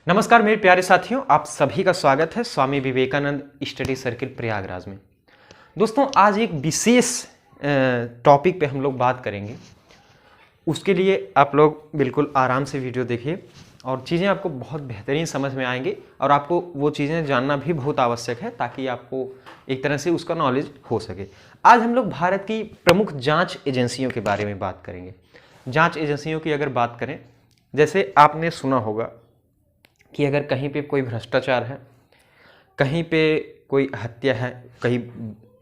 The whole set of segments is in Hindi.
नमस्कार मेरे प्यारे साथियों, आप सभी का स्वागत है स्वामी विवेकानंद स्टडी सर्किल प्रयागराज में। दोस्तों, आज एक विशेष टॉपिक पे हम लोग बात करेंगे। उसके लिए आप लोग बिल्कुल आराम से वीडियो देखिए और चीज़ें आपको बहुत बेहतरीन समझ में आएंगी और आपको वो चीज़ें जानना भी बहुत आवश्यक है ताकि आपको एक तरह से उसका नॉलेज हो सके। आज हम लोग भारत की प्रमुख जाँच एजेंसियों के बारे में बात करेंगे। जाँच एजेंसियों की अगर बात करें, जैसे आपने सुना होगा कि अगर कहीं पे कोई भ्रष्टाचार है, कहीं पे कोई हत्या है, कहीं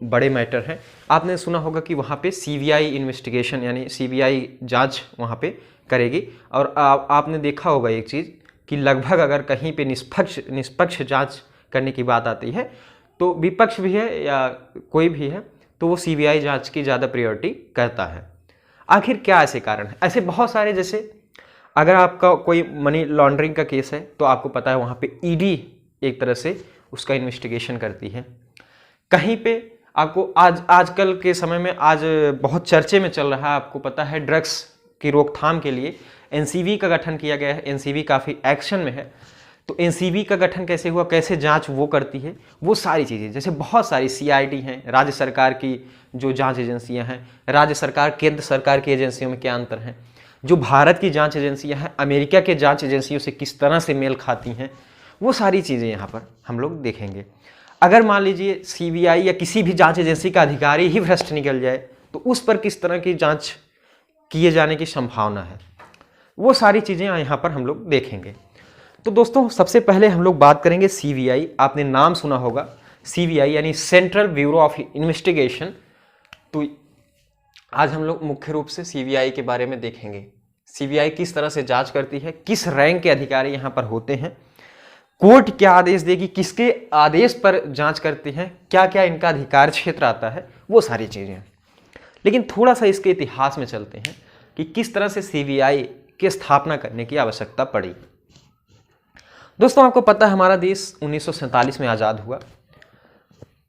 बड़े मैटर हैं, आपने सुना होगा कि वहाँ पे सीबीआई इन्वेस्टिगेशन यानी सीबीआई जांच वहाँ पे करेगी। और आपने देखा होगा एक चीज़ कि लगभग अगर कहीं पे निष्पक्ष जांच करने की बात आती है तो विपक्ष भी है या कोई भी है तो वो सीबीआई जांच की ज़्यादा प्रायोरिटी करता है। आखिर क्या ऐसे कारण है? ऐसे बहुत सारे, जैसे अगर आपका कोई मनी लॉन्ड्रिंग का केस है तो आपको पता है वहाँ पे ईडी एक तरह से उसका इन्वेस्टिगेशन करती है। कहीं पे आपको आजकल के समय में आज बहुत चर्चे में चल रहा है, आपको पता है ड्रग्स की रोकथाम के लिए एनसीबी का गठन किया गया है। एनसीबी काफ़ी एक्शन में है। तो एनसीबी का गठन कैसे हुआ, कैसे जांच वो करती है, वो सारी चीज़ें, जैसे बहुत सारी सीआईडी हैं, राज्य सरकार की जो जांच एजेंसियां हैं, राज्य सरकार केंद्र सरकार की एजेंसियों में क्या अंतर है, जो भारत की जांच एजेंसियां हैं अमेरिका के जांच एजेंसियों से किस तरह से मेल खाती हैं, वो सारी चीज़ें यहाँ पर हम लोग देखेंगे। अगर मान लीजिए सीबीआई या किसी भी जांच एजेंसी का अधिकारी ही भ्रष्ट निकल जाए तो उस पर किस तरह की जांच किए जाने की संभावना है, वो सारी चीज़ें यहाँ पर हम लोग देखेंगे। तो दोस्तों, सबसे पहले हम लोग बात करेंगे सीबीआई। आपने नाम सुना होगा सीबीआई यानी सेंट्रल ब्यूरो ऑफ इन्वेस्टिगेशन। तो आज हम लोग मुख्य रूप से सीबीआई के बारे में देखेंगे। सीबीआई किस तरह से जांच करती है, किस रैंक के अधिकारी यहाँ पर होते हैं, कोर्ट क्या आदेश देगी, किसके आदेश पर जांच करती है, क्या क्या इनका अधिकार क्षेत्र आता है, वो सारी चीज़ें। लेकिन थोड़ा सा इसके इतिहास में चलते हैं कि किस तरह से सीबीआई की स्थापना करने की आवश्यकता पड़ी। दोस्तों, आपको पता है हमारा देश 1947 में आज़ाद हुआ।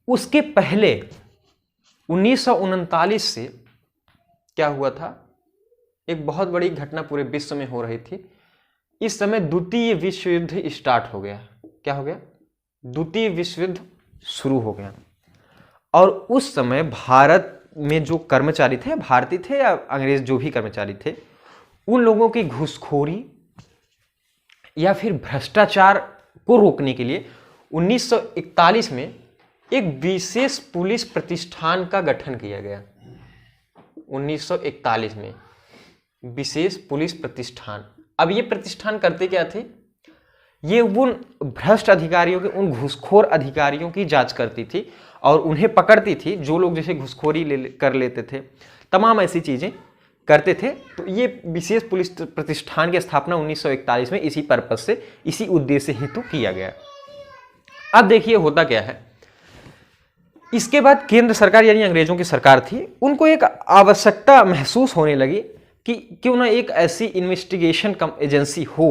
उसके पहले 1939 से क्या हुआ था, एक बहुत बड़ी घटना पूरे विश्व में हो रही थी। इस समय द्वितीय विश्व युद्ध स्टार्ट हो गया। क्या हो गया? द्वितीय विश्व युद्ध शुरू हो गया। और उस समय भारत में जो कर्मचारी थे, भारतीय थे या अंग्रेज, जो भी कर्मचारी थे, उन लोगों की घूसखोरी या फिर भ्रष्टाचार को रोकने के लिए 1941 में एक विशेष पुलिस प्रतिष्ठान का गठन किया गया। 1941 में विशेष पुलिस प्रतिष्ठान। अब ये प्रतिष्ठान करते क्या थे? ये उन भ्रष्ट अधिकारियों के, उन घूसखोर अधिकारियों की जांच करती थी और उन्हें पकड़ती थी। जो लोग जैसे घूसखोरी कर लेते थे, तमाम ऐसी चीज़ें करते थे। तो ये विशेष पुलिस प्रतिष्ठान की स्थापना 1941 में इसी पर्पज से, इसी उद्देश्य हेतु किया गया। अब देखिए होता क्या है, इसके बाद केंद्र सरकार यानी अंग्रेजों की सरकार थी, उनको एक आवश्यकता महसूस होने लगी कि क्यों ना एक ऐसी इन्वेस्टिगेशन एजेंसी हो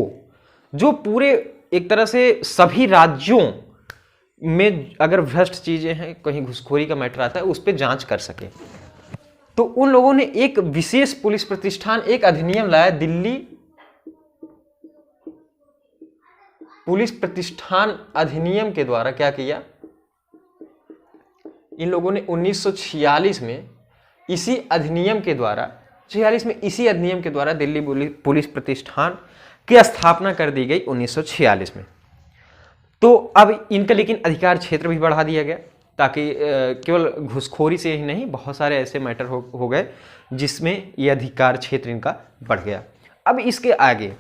जो पूरे एक तरह से सभी राज्यों में अगर भ्रष्ट चीजें हैं, कहीं घुसखोरी का मैटर आता है, उस पर जांच कर सके। तो उन लोगों ने एक विशेष पुलिस प्रतिष्ठान, एक अधिनियम लाया, दिल्ली पुलिस प्रतिष्ठान अधिनियम के द्वारा। क्या किया इन लोगों ने? 1946 में इसी अधिनियम के द्वारा, 46 में इसी अधिनियम के द्वारा दिल्ली पुलिस प्रतिष्ठान की स्थापना कर दी गई 1946 में। तो अब इनका लेकिन अधिकार क्षेत्र भी बढ़ा दिया गया ताकि केवल घुसखोरी से ही नहीं, बहुत सारे ऐसे मैटर हो गए जिसमें ये अधिकार क्षेत्र इनका बढ़ गया। अब इसके आगे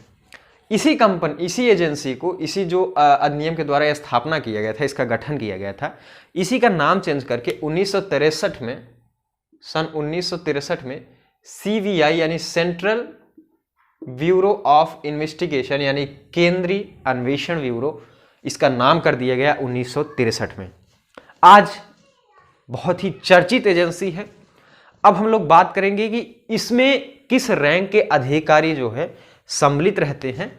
इसी कंपनी, इसी एजेंसी को, इसी जो अधिनियम के द्वारा स्थापना किया गया था, इसका गठन किया गया था, इसी का नाम चेंज करके 1963 में, सन 1963 में सीबीआई यानी सेंट्रल ब्यूरो ऑफ इन्वेस्टिगेशन यानी केंद्रीय अन्वेषण ब्यूरो, इसका नाम कर दिया गया 1963 में। आज बहुत ही चर्चित एजेंसी है। अब हम लोग बात करेंगे कि इसमें किस रैंक के अधिकारी जो है सम्मिलित रहते हैं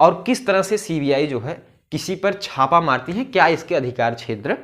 और किस तरह से सीबीआई जो है किसी पर छापा मारती है, क्या इसके अधिकार क्षेत्र